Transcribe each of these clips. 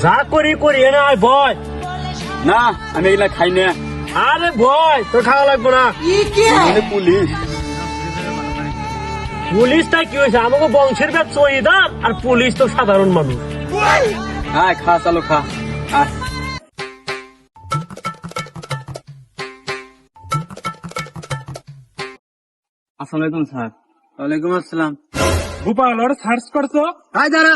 যা করি করি না ভয় না আমি এগুলা খাই না। আরে ভয় তোর খাওয়া লাগবো না। পুলিশ পুলিশটা কি হয়েছে আমাকে বংশের ব্যাপ চইদার আর পুলিশ তো সাধারণ মানুষ। হ্যাঁ খা চালো খা। আসসালামু আলাইকুম স্যার। ওয়ালাইকুম আসসালাম। গোপাল ওর সার্চ করছো? আয় দাঁড়া,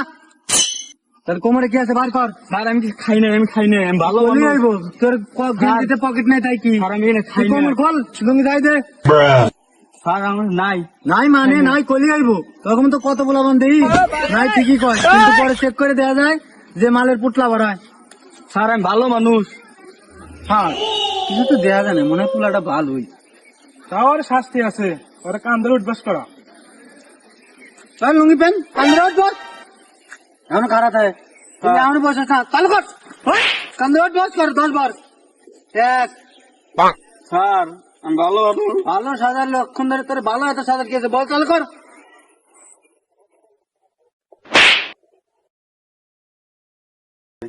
তোর কোমরে কি আছে বার কর। স্যার আমি খাই না, আমি খাই না, আমি ভালো বলি মানুষ। আইবো তোর গেঞ্জিতে পকেট নাই তাই কি? স্যার আমি এগুলা খাই তুই না। কোমর খোল, লুঙ্গি গায়ে দে। স্যার আমার নাই। নাই মানে নাই, কলি আইবো তখন তো কত বলা দেই নাই ঠিকই কয়, কিন্তু পরে চেক করে দেয়া যায় যে মালের পুটলা ভরায়। স্যার আমি ভালো মানুষ। হ্যাঁ কিছু তো দেয়া যায় না, মনে হয় পুলাটা ভালোই। তার শাস্তি আছে, ওরা কান্দরে উঠবাস করা। চল লুঙ্গি পেন কান্দে বস, এখন খারাপ হয় তুই এখন বসে থাক, চালু কর কান্দে বস কর 10 বার। এক স্যার আমি ভালো মানুষ। ভালো সাজার লক্ষণ ধরে তোর ভালো এত সাজার কি আছে বল, চালু কর।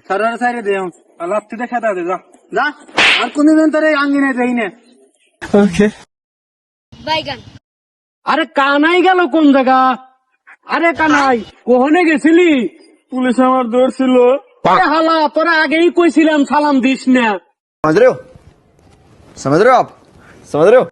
সারা সাইরে দে লাত্তি দেখা দে যা। যা, আর কোনদিন তোর এই আঙ্গিনে দেই না। বাইগান আরে কানাই গেল কোন জায়গা? আরে কানাই কোহনে গেছিলি? পুলিশ আমার ধরছিল। আরে হালা তোরা আগেই কইছিলাম সালাম দিস না। समझ रहे हो आप समझ रहे हो